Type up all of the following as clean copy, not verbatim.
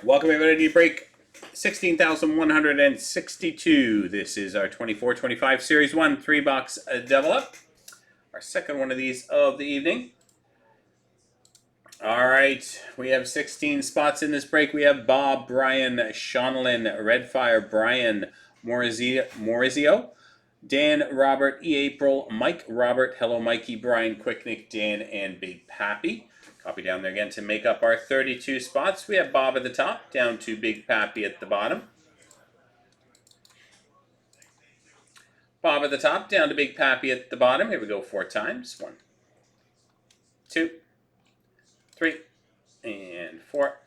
Welcome everybody to break 16,162. This is our 24-25 Series 1 3-box double up. Our second one of these of the evening. Alright, we have 16 spots in this break. We have Bob, Brian, Shonalyn, Redfire, Brian, Maurizio, Dan, Robert, E. April, Mike, Robert, Hello Mikey, Brian, Quicknick, Dan, and Big Pappy. Copy down there again to make up our 32 spots. We have Bob at the top, down to Big Pappy at the bottom. Bob at the top, down to Big Pappy at the bottom. Here we go 4 times. 1, 2, 3, and 4.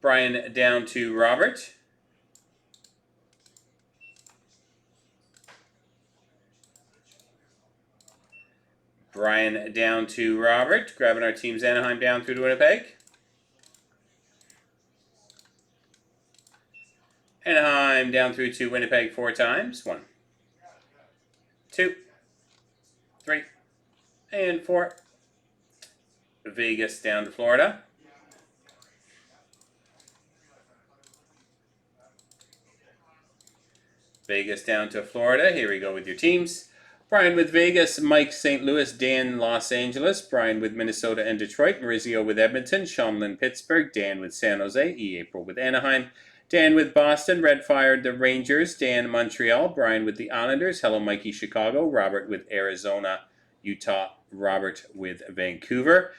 Brian down to Robert. Brian down to Robert, grabbing our teams Anaheim down through to Winnipeg. Anaheim down through to Winnipeg 4 times. 1, 2, 3, and 4. Vegas down to Florida. Vegas down to Florida. Here we go with your teams. Brian with Vegas, Mike St. Louis, Dan Los Angeles, Brian with Minnesota and Detroit, Maurizio with Edmonton, Shonalyn Pittsburgh, Dan with San Jose, E. April with Anaheim, Dan with Boston, Redfire the Rangers, Dan Montreal, Brian with the Islanders, Hello Mikey Chicago, Robert with Arizona, Utah, Robert with Vancouver,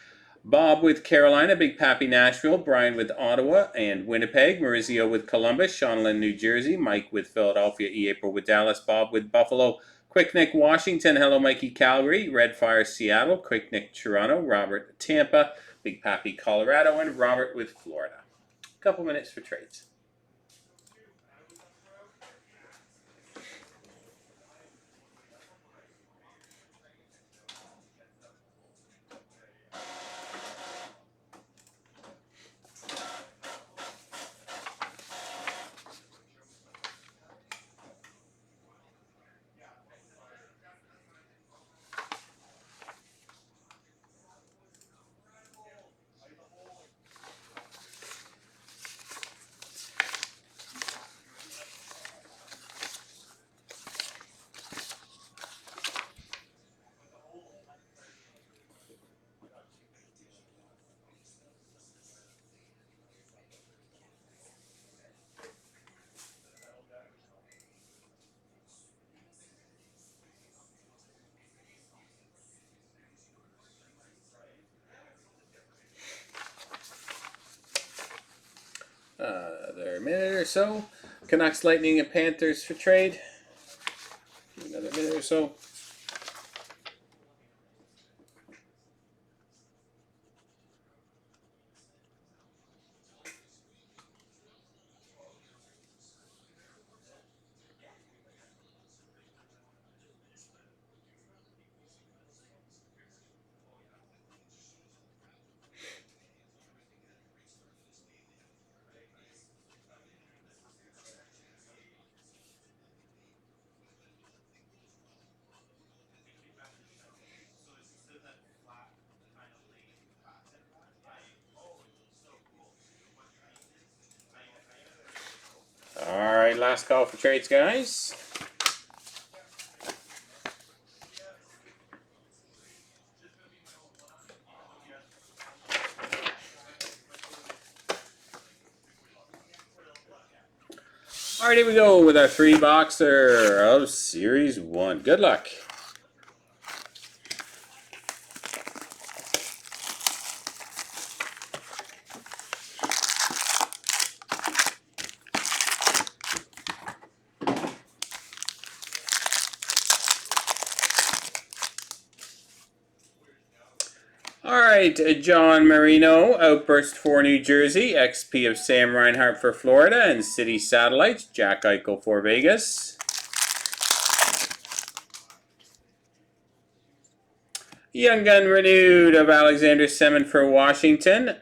Bob with Carolina, Big Pappy Nashville, Brian with Ottawa and Winnipeg, Maurizio with Columbus, Shonalyn New Jersey, Mike with Philadelphia, E. April with Dallas, Bob with Buffalo, Quicknick Washington, Hello Mikey Calgary, Redfire Seattle, Quicknick Toronto, Robert Tampa, Big Pappy Colorado, and Robert with Florida. A couple minutes for trades. Another minute or so. Canucks, Lightning, and Panthers for trade. Another minute or so. Alright, last call for trades, guys. Alright, here we go with our 3-boxer of Series 1. Good luck. Alright, John Marino, Outburst for New Jersey, XP of Sam Reinhart for Florida, and City Satellites, Jack Eichel for Vegas. Young Gun renewed of Alexander Semin for Washington,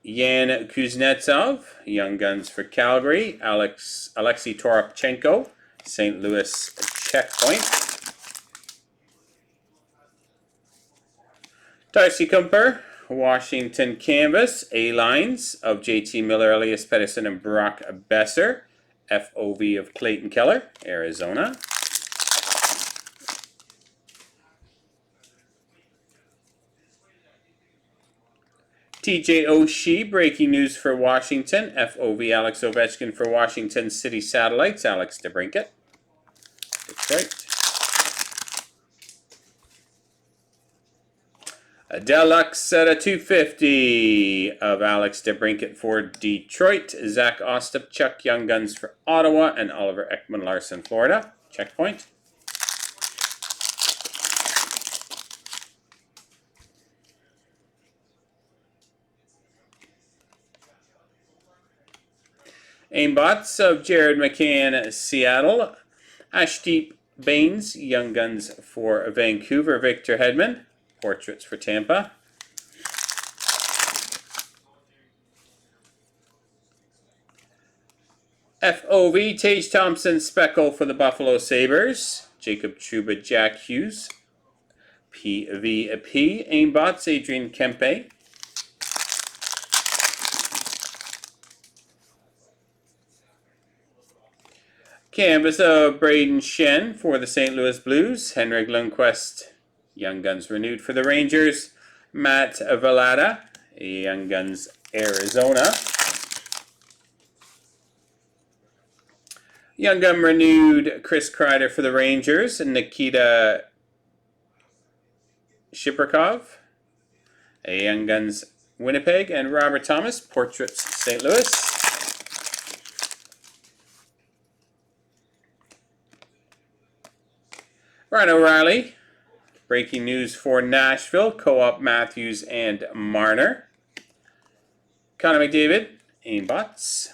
Yan Kuznetsov, Young Guns for Calgary, Alexei Toropchenko, St. Louis Checkpoint. Darcy Kumper, Washington canvas, A-lines of JT Miller, Elias Pettersson, and Brock Besser. FOV of Clayton Keller, Arizona. TJ Oshie, breaking news for Washington. FOV Alex Ovechkin for Washington City Satellites, Alex DeBrincat. Detroit. A deluxe at a 250 of Alex DeBrincat for Detroit. Zach Ostapchuk, Young Guns for Ottawa, and Oliver Ekman-Larsson, Florida. Checkpoint. Aimbots of Jared McCann, Seattle. Ashdeep Baines, Young Guns for Vancouver, Victor Hedman. Portraits for Tampa. FOV, Tage Thompson, Speckle for the Buffalo Sabres. Jacob Trouba, Jack Hughes. PVP, Aimbots, Adrian Kempe. Canvas of Braden Shen for the St. Louis Blues. Henrik Lundqvist, Young Guns renewed for the Rangers. Matt Velada, Young Guns, Arizona. Young Gun renewed, Chris Kreider for the Rangers. Nikita Shiprikov, Young Guns, Winnipeg. And Robert Thomas, Portraits, St. Louis. Ryan O'Reilly, breaking news for Nashville. Co-op Matthews and Marner. Connor McDavid, Aimbots.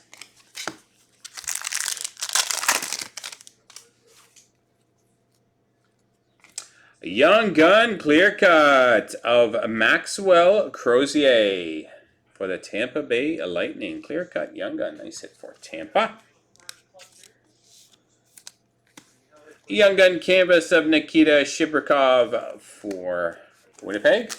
Young Gun clear cut of Maxwell Crozier for the Tampa Bay Lightning. Clear cut Young Gun. Nice hit for Tampa. Young Gun canvas of Nikita Shiprikov for Winnipeg.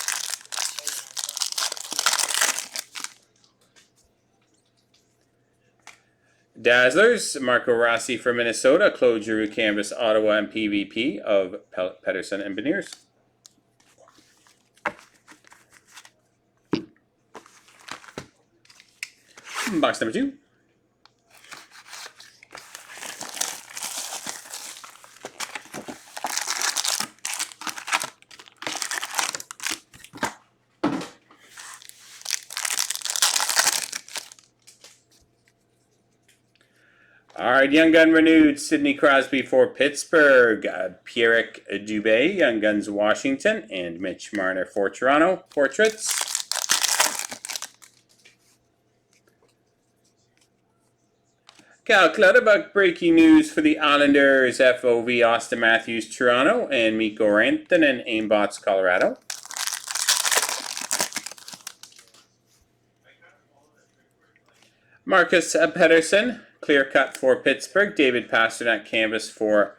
Dazzlers, Marco Rossi for Minnesota. Claude Giroux canvas, Ottawa, and PVP of Pettersson and Beniers. Box number 2. All right, Young Gun renewed, Sidney Crosby for Pittsburgh, Pierrick Dubé, Young Guns Washington, and Mitch Marner for Toronto. Portraits. Cal Clutterbuck, breaking news for the Islanders, FOV Austin Matthews, Toronto, and Mikko Rantanen, Aimbots, Colorado. Marcus Pettersson, clear cut for Pittsburgh. David Pastrnak canvas for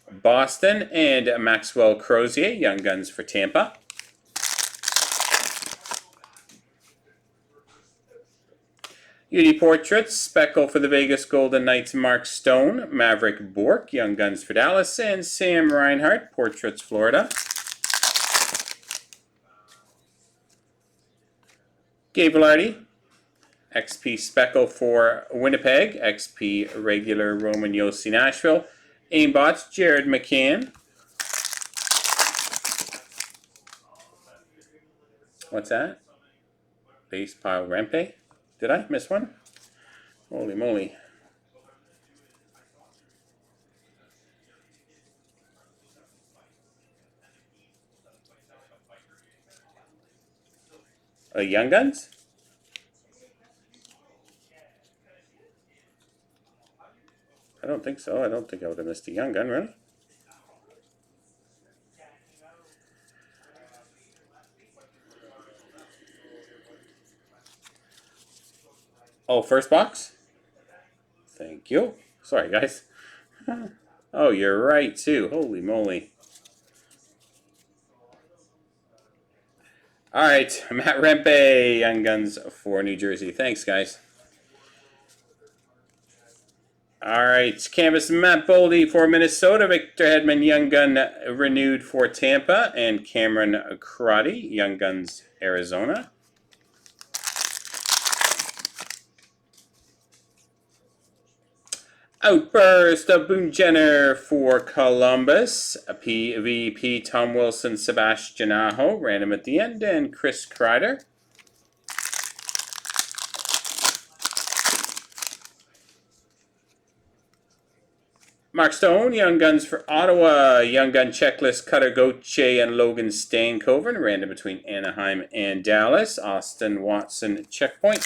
Boston. And Maxwell Crozier, Young Guns for Tampa. Beauty Portraits, Speckle for the Vegas Golden Knights, Mark Stone. Maverick Bourque, Young Guns for Dallas. And Sam Reinhart, Portraits, Florida. Gabe Velarde, XP Speckle for Winnipeg. XP regular Roman Josi, Nashville. Aimbots, Jared McCann. What's that? Base pile Rempe. Did I miss one? Holy moly. Young Guns? I don't think so. I don't think I would have missed a Young Gun, really. Oh, first box? Thank you. Sorry, guys. Oh, you're right, too. Holy moly. All right, Matt Rempe, Young Guns for New Jersey. Thanks, guys. All right, canvas Matt Boldy for Minnesota, Victor Hedman, Young Gun renewed for Tampa, and Cameron Crotty, Young Guns, Arizona. Outburst of Boone Jenner for Columbus, a PVP Tom Wilson, Sebastian Aho, random at the end, and Chris Kreider. Mark Stone, Young Guns for Ottawa, Young Gun Checklist, Cutter Gauthier and Logan Stankoven, random between Anaheim and Dallas. Austin Watson, checkpoint.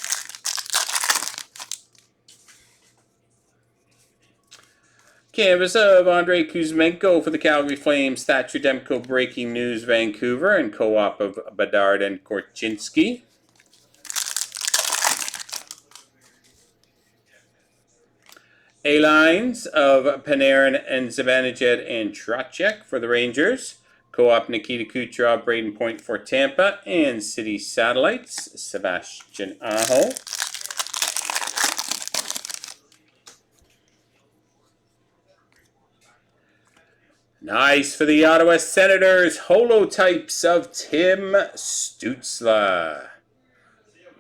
Canvas of Andrei Kuzmenko for the Calgary Flames, Thatcher Demko, Breaking News, Vancouver, and co-op of Bedard and Korchinski. A-lines of Panarin and Zibanejad and Trocheck for the Rangers. Co-op Nikita Kucherov, Braden Point for Tampa, and City Satellites, Sebastian Aho. Nice for the Ottawa Senators, holotypes of Tim Stützle.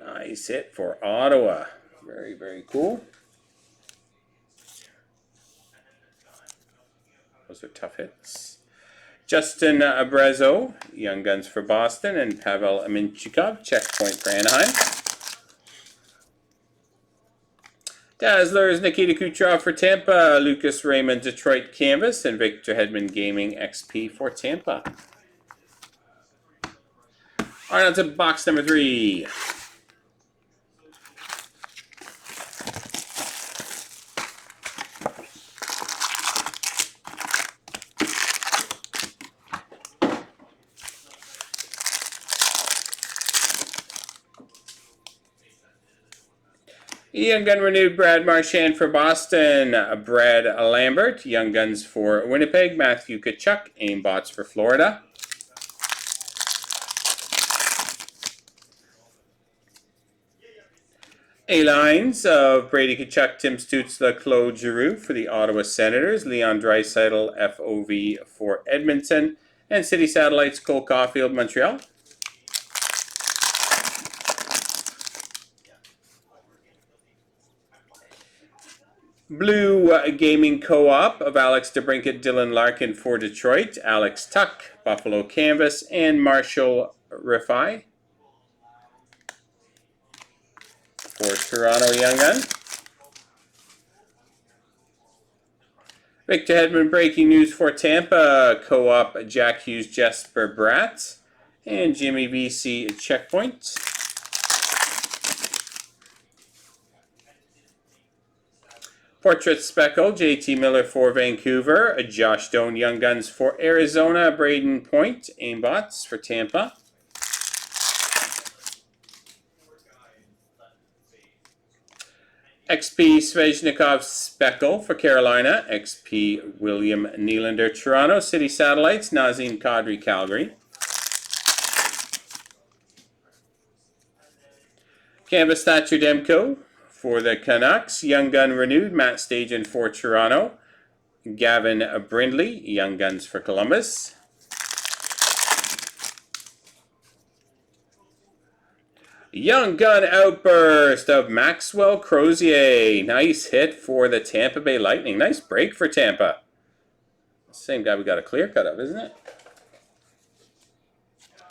Nice hit for Ottawa. Very, very cool. Those are tough hits. Justin Abruzzo, Young Guns for Boston, and Pavel Minchikov, checkpoint for Anaheim. Dazzlers, Nikita Kucherov for Tampa, Lucas Raymond, Detroit Canvas, and Victor Hedman Gaming XP for Tampa. All right, on to box number 3. Young Gun renewed, Brad Marchand for Boston, Brad Lambert, Young Guns for Winnipeg, Matthew Tkachuk, Aimbots for Florida. A-lines of Brady Tkachuk, Tim Stützle, Claude Giroux for the Ottawa Senators, Leon Draisaitl, FOV for Edmonton, and City Satellites, Cole Caulfield, Montreal. Blue Gaming Co-op of Alex DeBrincat, Dylan Larkin for Detroit, Alex Tuck, Buffalo Canvas, and Marshall Riffai for Toronto Young Gun. Victor Hedman, Breaking News for Tampa, Co-op Jack Hughes, Jesper Bratt, and Jimmy VC, checkpoint. Portrait Speckle, JT Miller for Vancouver, Josh Doan, Young Guns for Arizona, Braden Point, Aimbots for Tampa. XP Svechnikov Speckle for Carolina, XP William Nylander, Toronto, City Satellites, Nazem Kadri, Calgary. Canvas Thatcher Demko for the Canucks, Young Gun renewed, Matt Stajan for Toronto, Gavin Brindley, Young Guns for Columbus. Young Gun outburst of Maxwell Crozier. Nice hit for the Tampa Bay Lightning. Nice break for Tampa. Same guy we got a clear cut of, isn't it?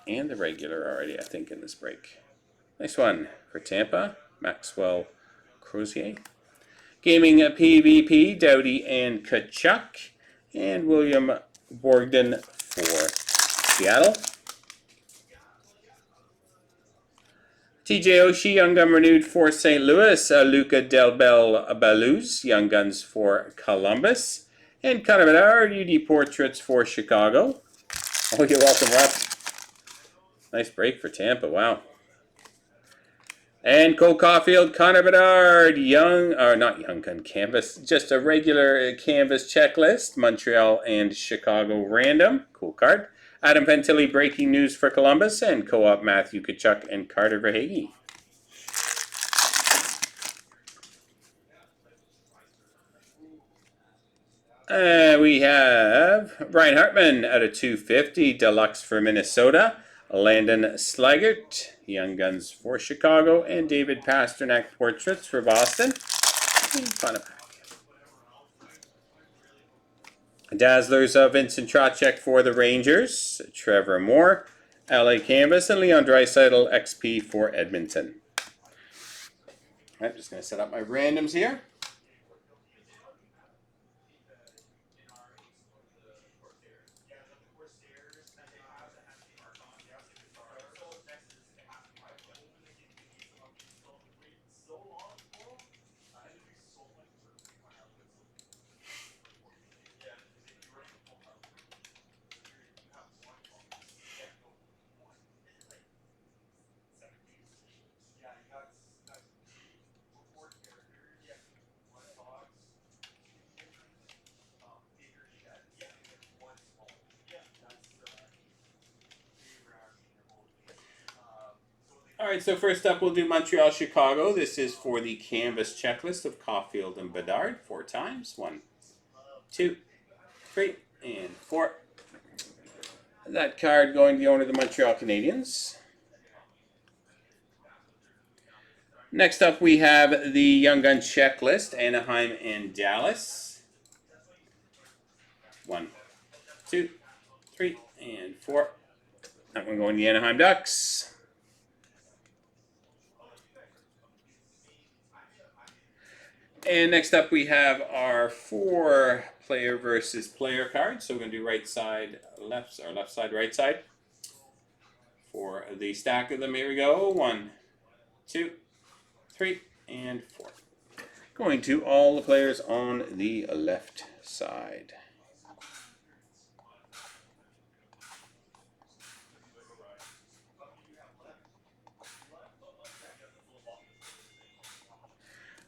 And the regular already, I think, in this break. Nice one for Tampa, Maxwell Crozier. Gaming PvP, Doughty and Tkachuk. And William Borgden for Seattle. TJ Oshie, Young Gun renewed for St. Louis. Luca Del Bel Baluz, Young Guns for Columbus. And Connor Bedard, UD Portraits for Chicago. Oh, you're welcome, Russ. Nice break for Tampa, wow. And Cole Caulfield, Connor Bedard, not Young Gun Canvas, just a regular Canvas checklist. Montreal and Chicago random. Cool card. Adam Fantilli breaking news for Columbus, and co-op Matthew Tkachuk and Carter Verhaeghe. We have Brian Hartman out of 250, deluxe for Minnesota. Landon Slaggert, Young Guns for Chicago, and David Pasternak portraits for Boston. Fun pack. Dazzlers of Vincent Trocheck for the Rangers. Trevor Moore, LA Canvas, and Leon Draisaitl XP for Edmonton. I'm just going to set up my randoms here. All right, so first up we'll do Montreal, Chicago. This is for the canvas checklist of Caulfield and Bedard. 4 times. 1, 2, 3, and 4. That card going to the owner of the Montreal Canadiens. Next up we have the Young Gun checklist, Anaheim and Dallas. 1, 2, 3, and 4. That one going to the Anaheim Ducks. And next up we have our 4 player versus player cards. So we're going to do right side, left, or left side, right side. For the stack of them, here we go. 1, 2, 3, and 4. Going to all the players on the left side.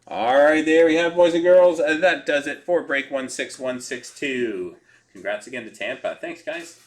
Alright, there we have, boys and girls. That does it for break 16162. Congrats again to Tampa. Thanks, guys.